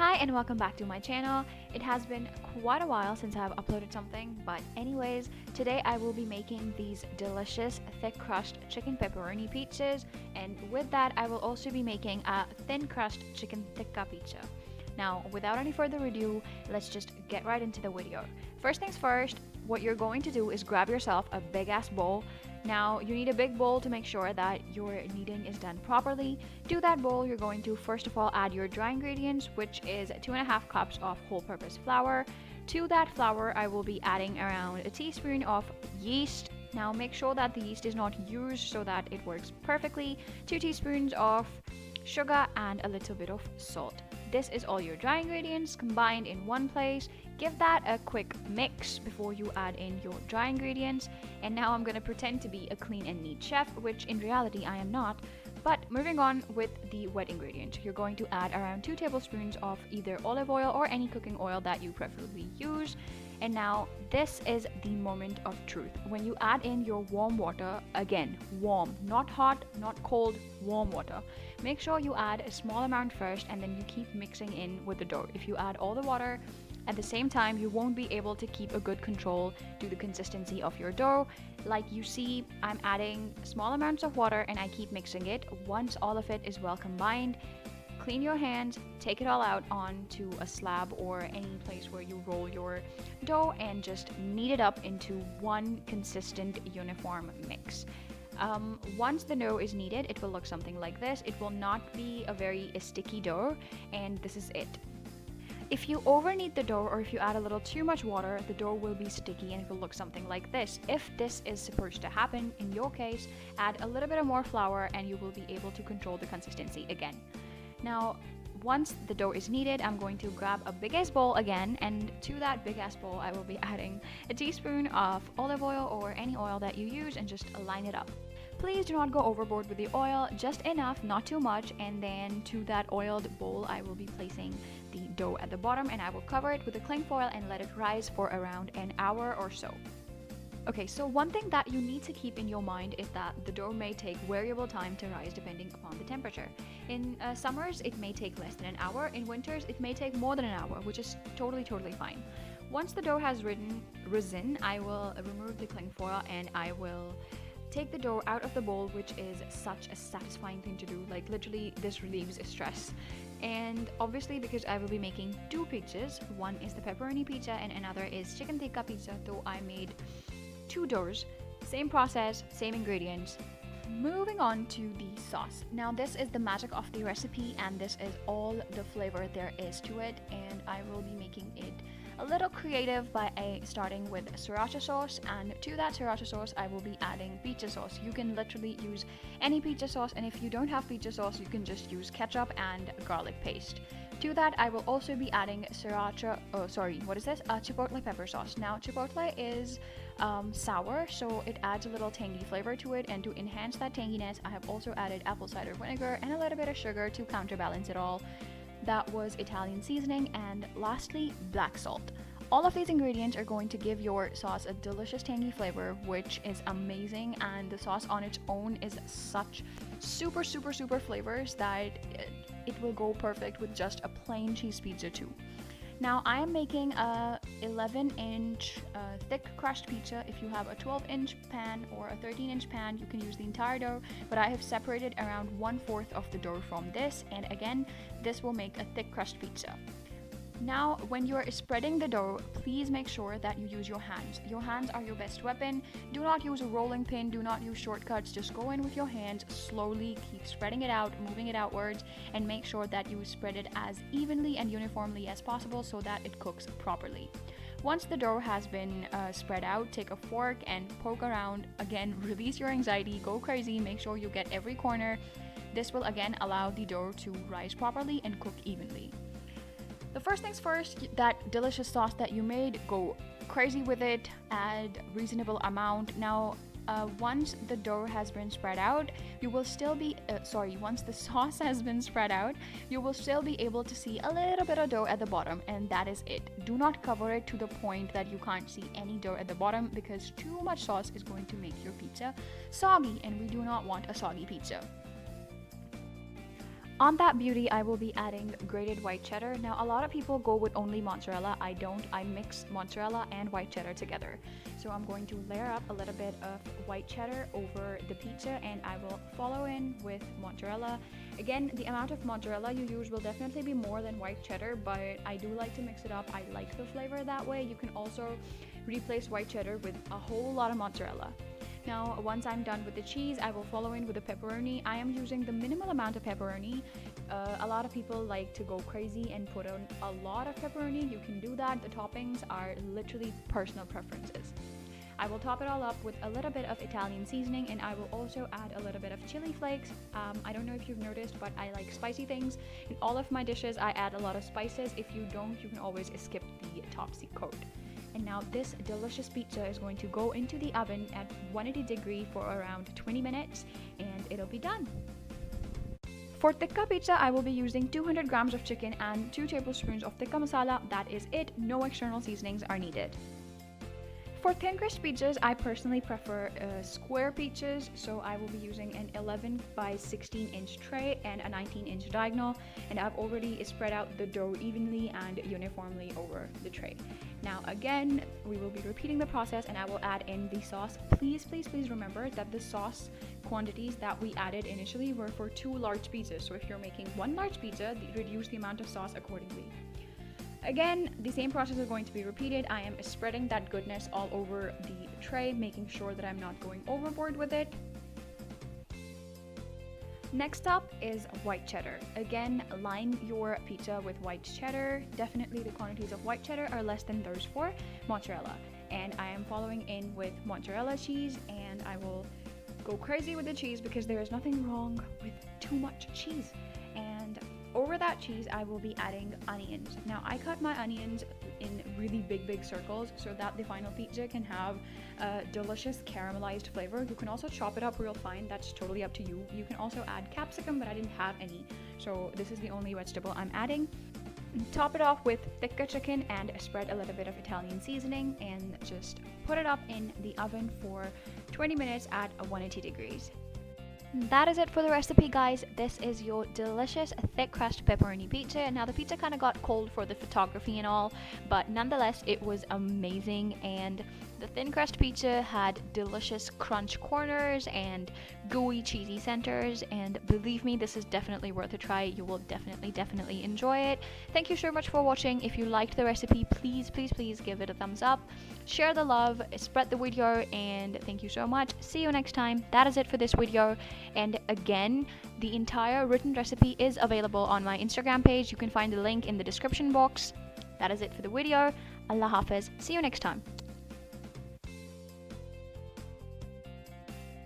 Hi and welcome back to my channel. It has been quite a while since I've uploaded something, but anyways, today I will be making these delicious thick crust chicken pepperoni pizzas, and with that I will also be making a thin crust chicken tikka pizza. Now, without any further ado, let's just get right into the video. First things first, what you're going to do is grab yourself a big ass bowl. Now, you need a big bowl to make sure that your kneading is done properly. To that bowl, you're going to first of all add your dry ingredients, which is 2.5 cups of whole-purpose flour. To that flour, I will be adding around a teaspoon of yeast. Now, make sure that the yeast is not used so that it works perfectly. 2 teaspoons of sugar and a little bit of salt. This is all your dry ingredients combined in one place. Give that a quick mix before you add in your dry ingredients. And now I'm gonna pretend to be a clean and neat chef, which in reality I am not. But moving on with the wet ingredients, you're going to add around 2 tablespoons of either olive oil or any cooking oil that you preferably use. And now this is the moment of truth. When you add in your warm water, again, warm, not hot, not cold, warm water. Make sure you add a small amount first and then you keep mixing in with the dough. If you add all the water at the same time, you won't be able to keep a good control to the consistency of your dough. Like you see, I'm adding small amounts of water and I keep mixing it. Once all of it is well combined, clean your hands, take it all out onto a slab or any place where you roll your dough and just knead it up into one consistent uniform mix. Once the dough is kneaded, it will look something like this. It will not be a very sticky dough, and this is it. If you over knead the dough or if you add a little too much water, the dough will be sticky and it will look something like this. If this is supposed to happen, in your case, add a little bit of more flour and you will be able to control the consistency again. Now, once the dough is kneaded, I'm going to grab a big ass bowl again, and to that big ass bowl I will be adding a teaspoon of olive oil or any oil that you use and just line it up. Please do not go overboard with the oil, just enough, not too much, and then to that oiled bowl I will be placing the dough at the bottom and I will cover it with a cling foil and let it rise for around an hour or so. Okay, so one thing that you need to keep in your mind is that the dough may take variable time to rise depending upon the temperature. In summers, it may take less than an hour. In winters, it may take more than an hour, which is totally fine. Once the dough has risen, I will remove the cling foil and I will take the dough out of the bowl, which is such a satisfying thing to do. Like literally, this relieves stress. And obviously, because I will be making 2 pizzas, one is the pepperoni pizza and another is chicken tikka pizza, though I made 2 doughs, same process, same ingredients. Moving on to the sauce. Now this is the magic of the recipe and this is all the flavor there is to it, and I will be making it a little creative by starting with sriracha sauce, and to that sriracha sauce I will be adding pizza sauce. You can literally use any pizza sauce, and if you don't have pizza sauce you can just use ketchup and garlic paste. To that I will also be adding chipotle pepper sauce. Now chipotle is sour, so it adds a little tangy flavor to it, and to enhance that tanginess I have also added apple cider vinegar and a little bit of sugar to counterbalance it all. That was Italian seasoning, and lastly black salt. All of these ingredients are going to give your sauce a delicious tangy flavor, which is amazing, and the sauce on its own is such super flavors that it will go perfect with just a plain cheese pizza too. Now I am making a 11-inch thick crust pizza. If you have a 12-inch pan or a 13-inch pan, you can use the entire dough, but I have separated around 1/4 of the dough from this, and again, this will make a thick crust pizza. Now, when you're spreading the dough, please make sure that you use your hands. Your hands are your best weapon. Do not use a rolling pin, do not use shortcuts, just go in with your hands, slowly keep spreading it out, moving it outwards, and make sure that you spread it as evenly and uniformly as possible so that it cooks properly. Once the dough has been spread out, take a fork and poke around. Again, release your anxiety, go crazy, make sure you get every corner. This will again allow the dough to rise properly and cook evenly. The first things first, that delicious sauce that you made, go crazy with it, add reasonable amount. Now, once the dough has been spread out, you will still be, once the sauce has been spread out, you will still be able to see a little bit of dough at the bottom, and that is it. Do not cover it to the point that you can't see any dough at the bottom, because too much sauce is going to make your pizza soggy, and we do not want a soggy pizza. On that beauty, I will be adding grated white cheddar. Now, a lot of people go with only mozzarella. I don't. I mix mozzarella and white cheddar together. So I'm going to layer up a little bit of white cheddar over the pizza, and I will follow in with mozzarella. Again, the amount of mozzarella you use will definitely be more than white cheddar, but I do like to mix it up. I like the flavor that way. You can also replace white cheddar with a whole lot of mozzarella. Now, once I'm done with the cheese, I will follow in with the pepperoni. I am using the minimal amount of pepperoni. A lot of people like to go crazy and put on a lot of pepperoni. You can do that. The toppings are literally personal preferences. I will top it all up with a little bit of Italian seasoning, and I will also add a little bit of chili flakes. I don't know if you've noticed, but I like spicy things. In all of my dishes, I add a lot of spices. If you don't, you can always skip the top coat. And now this delicious pizza is going to go into the oven at 180 degrees for around 20 minutes, and it'll be done. For tikka pizza, I will be using 200 grams of chicken and 2 tablespoons of tikka masala. That is it. No external seasonings are needed. For thin crust pizzas, I personally prefer square pizzas, so I will be using an 11 by 16 inch tray and a 19 inch diagonal, and I've already spread out the dough evenly and uniformly over the tray. Now again, we will be repeating the process, and I will add in the sauce. Please remember that the sauce quantities that we added initially were for 2 large pizzas, so if you're making 1 large pizza, reduce the amount of sauce accordingly. Again, the same process is going to be repeated. I am spreading that goodness all over the tray, making sure that I'm not going overboard with it. Next up is white cheddar. Again, line your pizza with white cheddar. Definitely the quantities of white cheddar are less than those for mozzarella. And I am following in with mozzarella cheese, and I will go crazy with the cheese because there is nothing wrong with too much cheese. And over that cheese, I will be adding onions. Now, I cut my onions in really big circles so that the final pizza can have a delicious caramelized flavor. You can also chop it up real fine. That's totally up to you. You can also add capsicum, but I didn't have any, so this is the only vegetable I'm adding. Top it off with tikka chicken and spread a little bit of Italian seasoning, and just put it up in the oven for 20 minutes at 180 degrees. That is it for the recipe, guys. This is your delicious thick crust pepperoni pizza. Now, the pizza kind of got cold for the photography and all, but nonetheless it was amazing. And the thin crust pizza had delicious crunch corners and gooey cheesy centers, and believe me, this is definitely worth a try. You will definitely enjoy it. Thank you so much for watching. If you liked the recipe, please give it a thumbs up, share the love, spread the video, and thank you so much. See you next time. That is it for this video. And again, the entire written recipe is available on my Instagram page. You can find the link in the description box. That is it for the video. Allah Hafiz. See you next time.